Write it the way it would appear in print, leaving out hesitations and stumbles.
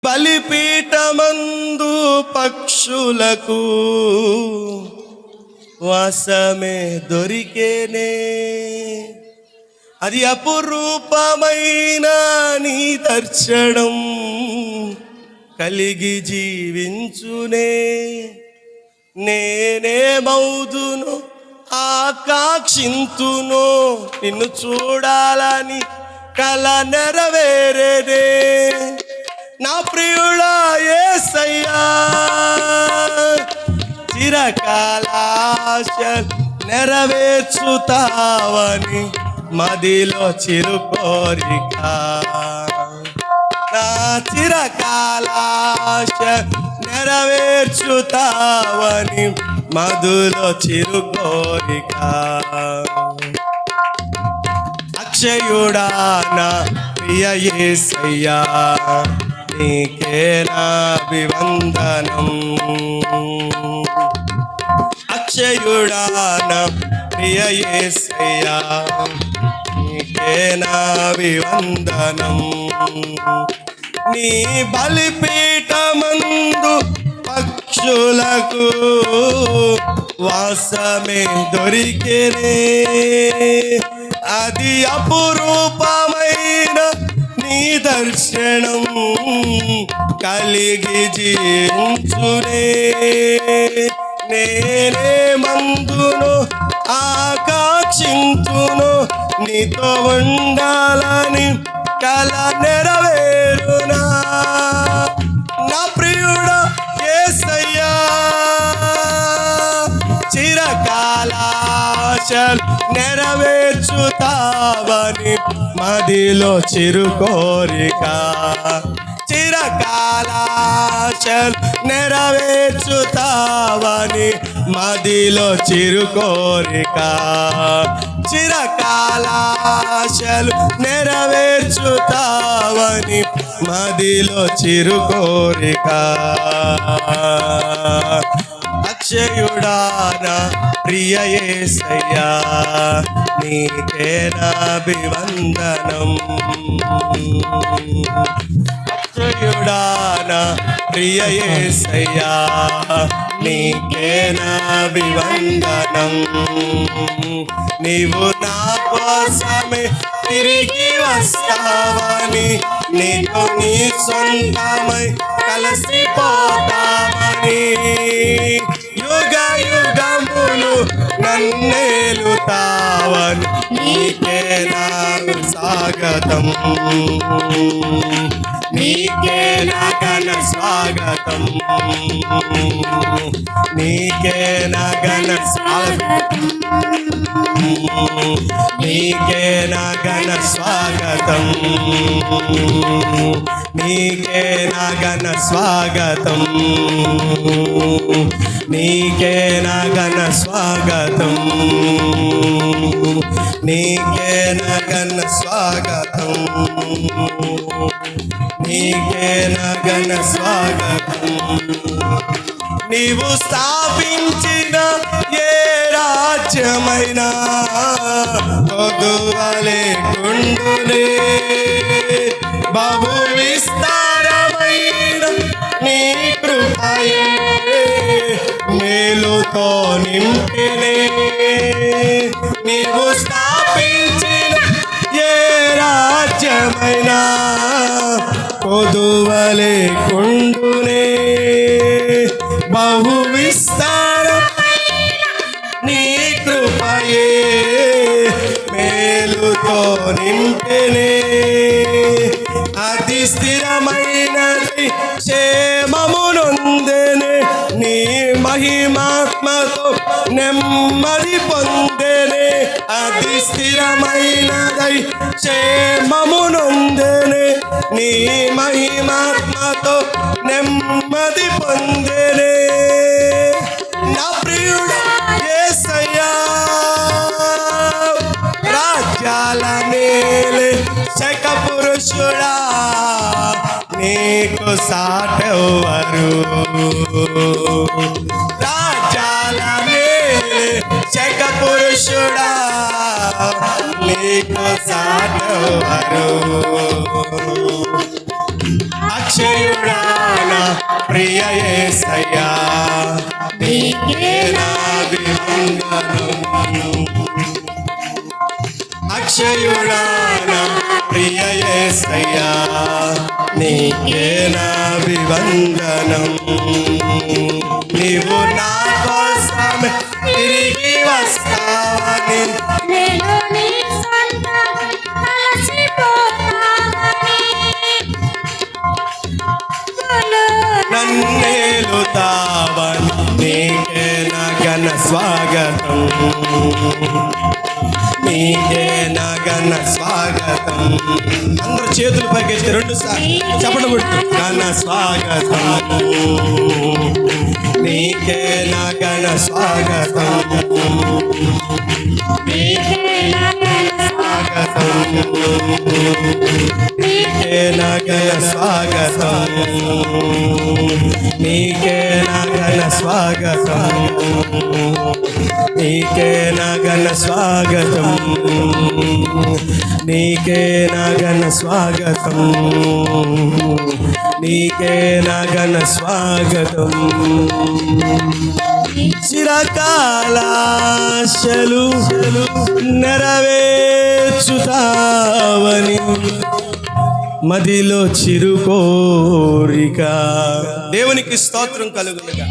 బలిపీఠమందు పక్షులకు వాసమే దొరికేనే. అది అపురూపమైన నీ దర్శనం కలిగి జీవించునే. నేనేమౌదును ఆకాంక్షింతును, నిన్ను చూడాలని కల నెరవేరేనే. నా ప్రియుడా యేసయ్యా, చిరకాల ఆశ నెరవేర్చుతావని మదిలో చిరు కోరిక. నా చిరకాల ఆశ నెరవేర్చుతావని మదిలో చిరు కోరిక. అక్షయుడా నా ప్రియ యేసయ్యా, నీకే నా అభివందనం. అక్షయుడా నా ప్రియ యేసయ్యా, నీకే నా అభివందనం. నీ బలిపీఠమందు పక్షులకు వాసమే దొరికేనే. అది అపురూపమైన నీ దర్శనం కలిగి జీవించునే. నేనే మందును ఆకాంక్షించును, నీతో ఉండాలని కల నెరవేరునా. నా ప్రియుడా యేసయ్యా, చిరకాల ఆశలు నెరవేర్చుతావని మదిలో చిరు కోరిక. చిరకాల ఆశలు నెరవేర్చుతావని మదిలో చిరు కోరిక. చిరకాల ఆశలు నెరవేర్చుతావని మదిలో చిరు కోరిక. అక్షయుడా నా ప్రియ యేసయ్యా, నీకే నా అభివందనం. అక్షయుడా నా ప్రియ యేసయ్యా, నీకే నా అభివందనం. నీవు నా కోసమే తిరిగి వస్తావని, నీకు నీ సొంతమై కలిసిపోతామని, యుగ యుగములు నన్నేలుతావని నీకే నా స్వాగతం. నీకే నా ఘన స్వాగతం. నీకే నా ఘన స్వాగతం. నీకే నా ఘన స్వాగతం. నీకే నా ఘన స్వాగతం. నీకే నా ఘన స్వాగతం. నీకే నా ఘన స్వాగతం. నీకే నా ఘన స్వాగతం. నీవు స్థాపించిన ఏ రాజ్యమైనా కొదువలేకుండునే. బహు విస్తారమైన నీ కృపయే మేలుతో నింపినే. నీవు స్థాపించిన ఏ రాజ్యమైనా కొదువలేకుండునే. బహు విస్తారమైన నీ కృపయే మేలుతో నింపినే. అతి స్థిరమైనది క్షేమమునొందెనే. నీ మహిమాత్మతో నెమ్మది పొందెనే. అతి స్థిరమైనదై క్షేమమునొందెనే. నీ మహిమాత్మతో నెమ్మది పొందెనే. నా ప్రియుడా యేసయ్యా, రాజ్యాల నేలే శక పురుషుడా, నీకు సాటెవ్వరు. రాజ్యాల నేలే శక పురుషుడా, నీకు సాటెవ్వరు. అక్షయుడా నా ప్రియ యేసయ్యా నీకే నాభివందనం అక్షయుడా నా ప్రియ యేసయ్యా నీకే నాభివందనం నీవు నా కోసమే తిరిగి వస్తావని నేను నీ సొంతం అలసిపోతానని నన్నేలుతావని నీకే నా ఘన స్వాగతం నీకే నా ఘన స్వాగతం అందరూ చేతులు పైకెత్తి 2 సార్లు చెప్పండి కొడుతూ ఘన స్వాగతం నీకే నా ఘన స్వాగతం నీకే నా ఘన స్వాగతం నీకే నా ఘన స్వాగతం నీకే నా ఘన స్వాగతం నీకే నా ఘన స్వాగతం నీకే నా ఘన స్వాగతం నీకే నా ఘన స్వాగతం చిరకాలాశలు నెరవేర్చుతావని మదిలో చిరుకోరిక దేవునికి స్తోత్రం కలుగునుగా.